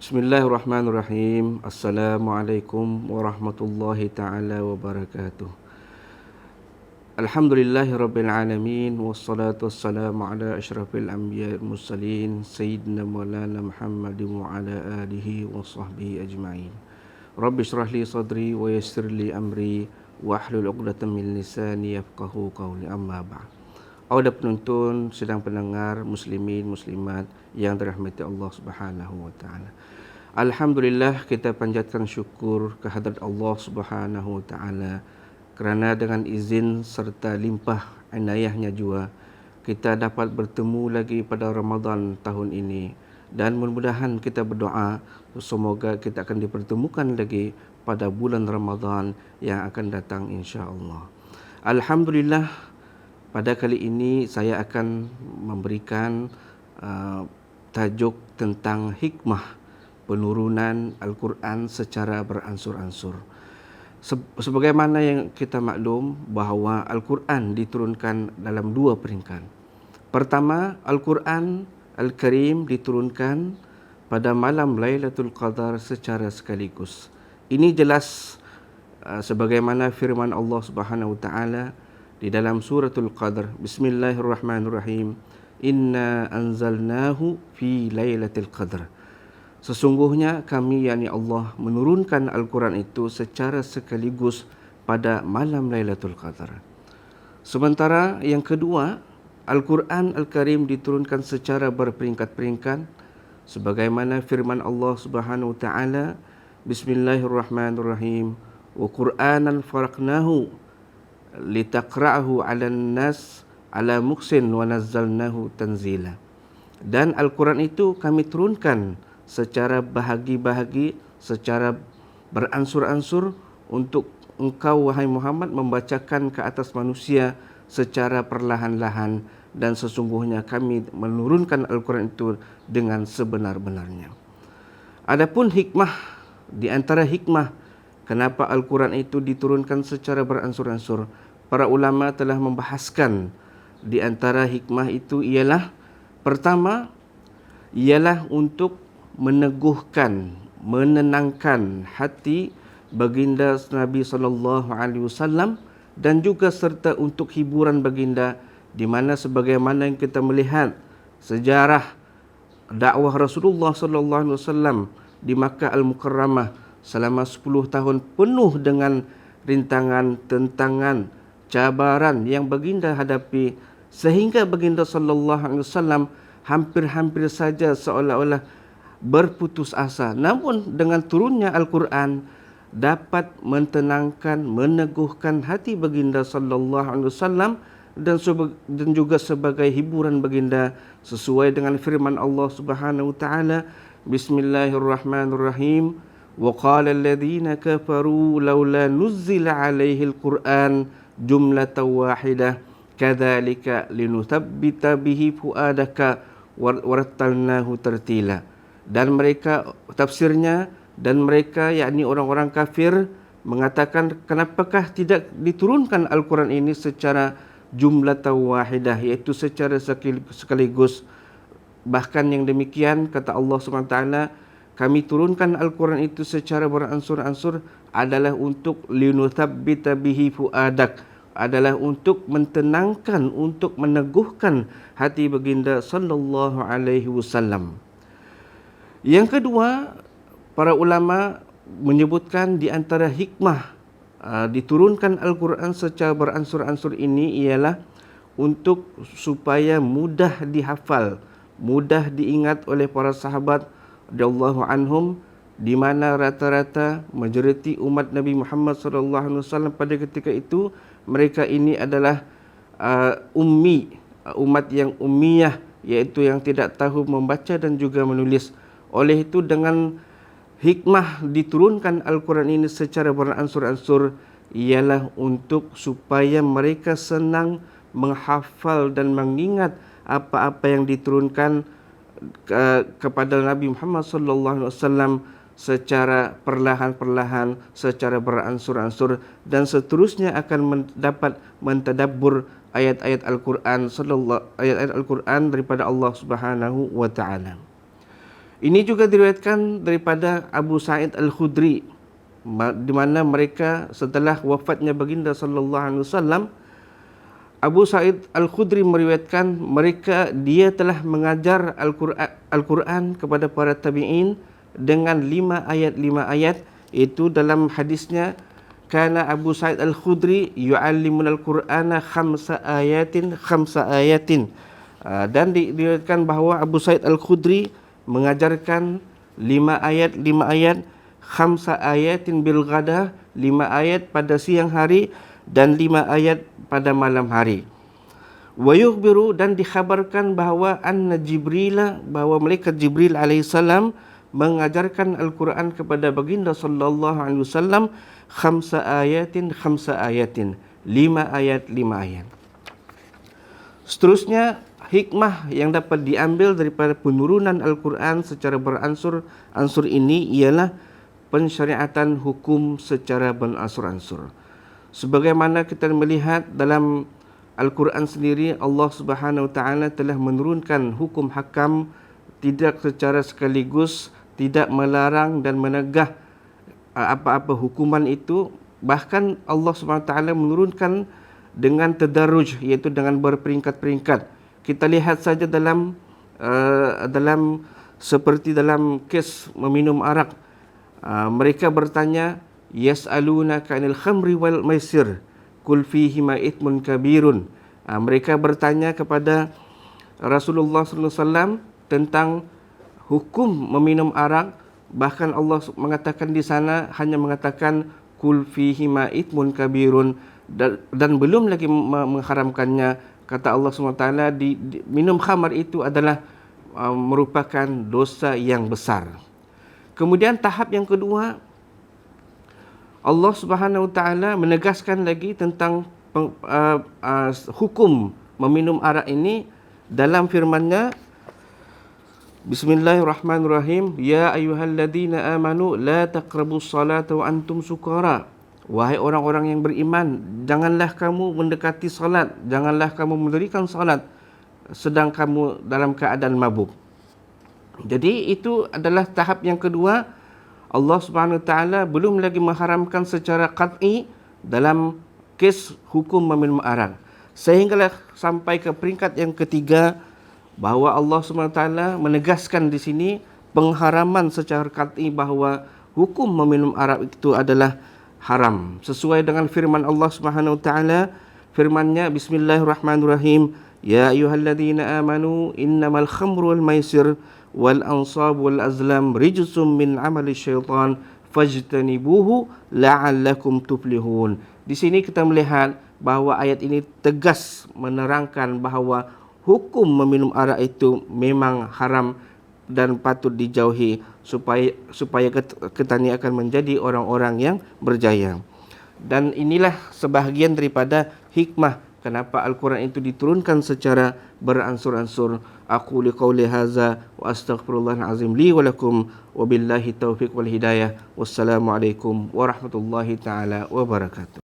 Bismillahirrahmanirrahim. Assalamualaikum warahmatullahi taala wabarakatuh. Alhamdulillahirabbil alamin wassalatu wassalamu ala asyrafil anbiya'i wal mursalin sayyidina maulana Muhammadin wa ala alihi wa sahbihi ajma'in. Rabbi shrah li sadri wa yassir li amri wahlul 'uqdatam min lisani yafqahu qawli, amma ba'd. Auda penonton, sedang pendengar, muslimin, muslimat yang dirahmati Allah Subhanahu wa taala. Alhamdulillah, kita panjatkan syukur kehadrat Allah Subhanahu wa taala kerana dengan izin serta limpah inayahnya jua kita dapat bertemu lagi pada Ramadan tahun ini, dan mudah-mudahan kita berdoa semoga kita akan dipertemukan lagi pada bulan Ramadan yang akan datang, insya-Allah. Alhamdulillah, pada kali ini saya akan memberikan tajuk tentang hikmah penurunan Al-Quran secara beransur-ansur. Sebagaimana yang kita maklum bahawa Al-Quran diturunkan dalam dua peringkat. Pertama, Al-Quran Al-Karim diturunkan pada malam Lailatul Qadar secara sekaligus. Ini jelas sebagaimana firman Allah Subhanahu wa taala di dalam suratul Qadar. Bismillahirrahmanirrahim. Inna anzalnahu fi lailatul qadar. Sesungguhnya kami, yakni Allah, menurunkan Al-Quran itu secara sekaligus pada malam Lailatul Qadar. Sementara yang kedua, Al-Quran Al-Karim diturunkan secara berperingkat-peringkat sebagaimana firman Allah Subhanahu wa taala, Bismillahirrahmanirrahim. Wa Qur'anan faraqnahu litaqra'ahu 'alan nas 'ala muksin wa nazzalnahu tanzila. Dan Al-Quran itu kami turunkan secara bahagi-bahagi, secara beransur-ansur untuk engkau, wahai Muhammad, membacakan ke atas manusia secara perlahan-lahan, dan sesungguhnya kami menurunkan Al-Quran itu dengan sebenar-benarnya. Adapun hikmah, di antara hikmah kenapa Al-Quran itu diturunkan secara beransur-ansur, para ulama telah membahaskan di antara hikmah itu ialah, pertama ialah untuk meneguhkan, menenangkan hati baginda Nabi sallallahu alaihi wasallam, dan juga serta untuk hiburan baginda, di mana sebagaimana yang kita melihat sejarah dakwah Rasulullah sallallahu alaihi wasallam di Makkah Al-Mukarramah selama 10 tahun penuh dengan rintangan, tentangan, cabaran yang baginda hadapi, sehingga baginda sallallahu alaihi wasallam hampir-hampir saja seolah-olah berputus asa. Namun dengan turunnya Al-Quran dapat mentenangkan, meneguhkan hati baginda sallallahu alaihi wasallam, dan juga sebagai hiburan baginda sesuai dengan firman Allah Subhanahu wa taala, Bismillahirrahmanirrahim. Wa qala alladhina kafaru laula nuzzila alaihi al-Quran jumlatan wahidah kadzalika linuthabbita bihi fuadaka warattalnahu tartila. Dan mereka, tafsirnya, dan mereka, yakni orang-orang kafir, mengatakan, kenapakah tidak diturunkan Al-Quran ini secara jumlatan wahidah, iaitu secara sekaligus. Bahkan yang demikian, kata Allah SWT, kami turunkan Al-Quran itu secara beransur-ansur adalah untuk linuthabbita bihi fuadak, adalah untuk mentenangkan, untuk meneguhkan hati baginda sallallahu alaihi wasallam. Yang kedua, para ulama menyebutkan di antara hikmah diturunkan Al-Quran secara beransur-ansur ini ialah untuk supaya mudah dihafal, mudah diingat oleh para sahabat radhiyallahu anhum, di mana rata-rata majoriti umat Nabi Muhammad sallallahu alaihi wasallam pada ketika itu mereka ini adalah ummi, umat yang ummiyah, iaitu yang tidak tahu membaca dan juga menulis. Oleh itu, dengan hikmah diturunkan Al-Quran ini secara beransur-ansur ialah untuk supaya mereka senang menghafal dan mengingat apa-apa yang diturunkan kepada Nabi Muhammad sallallahu alaihi wasallam secara perlahan-perlahan, secara beransur-ansur, dan seterusnya akan dapat mentadabbur ayat-ayat Al-Quran, ayat-ayat Al-Quran daripada Allah Subhanahu wa taala. Ini juga diriwayatkan daripada Abu Sa'id Al-Khudri, di mana mereka setelah wafatnya baginda sallallahu alaihi wasallam, Abu Sa'id Al-Khudri meriwayatkan dia telah mengajar Al-Quran kepada para tabi'in dengan 5 ayat, itu dalam hadisnya, kana Abu Sa'id Al-Khudri yu'allimuna Al-Qur'ana khamsa ayatin. Dan diriwayatkan bahawa Abu Sa'id Al-Khudri mengajarkan 5 ayat, khamsa ayatin bil ghada, 5 ayat pada siang hari dan 5 ayat pada malam hari. Wa yukhbiru, dan dikhabarkan bahawa anna Jibril, bahawa malaikat Jibril alaihissalam mengajarkan Al-Quran kepada baginda sallallahu alaihi wasallam khamsa ayatin, 5 ayat. Seterusnya, hikmah yang dapat diambil daripada penurunan Al-Quran secara beransur-ansur ini ialah pensyariatan hukum secara beransur-ansur. Sebagaimana kita melihat dalam Al-Quran sendiri, Allah Subhanahu Wa Taala telah menurunkan hukum hakam tidak secara sekaligus, tidak melarang dan menegah apa-apa hukuman itu. Bahkan Allah Subhanahu Wa Taala menurunkan dengan tadarruj, iaitu dengan berperingkat-peringkat. Kita lihat saja dalam seperti dalam kes meminum arak. Mereka bertanya, yas'alunaka 'anil khamri wal maisir qul fihima ithmun kabirun. Mereka bertanya kepada Rasulullah sallallahu alaihi wasallam tentang hukum meminum arak. Bahkan Allah mengatakan di sana, hanya mengatakan qul fihima ithmun kabirun, dan belum lagi mengharamkannya. Kata Allah SWT, minum khamar itu adalah merupakan dosa yang besar. Kemudian tahap yang kedua, Allah Subhanahu Wa Taala menegaskan lagi tentang hukum meminum arak ini dalam firman-Nya, Bismillahirrahmanirrahim, ya ayyuhalladzina amanu la taqrabus salata wa antum sukara. Wahai orang-orang yang beriman, janganlah kamu mendekati salat, janganlah kamu mendirikan salat sedang kamu dalam keadaan mabuk. Jadi itu adalah tahap yang kedua. Allah Subhanahu Wa Taala belum lagi mengharamkan secara qat'i dalam kes hukum meminum arak. Sehinggalah sampai ke peringkat yang ketiga, bahawa Allah Subhanahu Wa Taala menegaskan di sini pengharaman secara qat'i bahawa hukum meminum arak itu adalah haram, sesuai dengan firman Allah Subhanahu Wa Taala. Firman-Nya, Bismillahirrahmanirrahim, ya ayyuhalladzina amanu innamal khamru wal maisir wal ansab wal azlam rijsum min amali syaitan fajtanibuhu la'allakum tuflihun. Di sini kita melihat bahawa ayat ini tegas menerangkan bahawa hukum meminum arak itu memang haram dan patut dijauhi supaya kita ini akan menjadi orang-orang yang berjaya. Dan inilah sebahagian daripada hikmah kenapa Al-Quran itu diturunkan secara beransur-ansur. Aku liqauli haza wa astaghfirullahal azim li wa lakum wa billahi taufiq wal hidayah. Wassalamualaikum warahmatullahi taala wabarakatuh.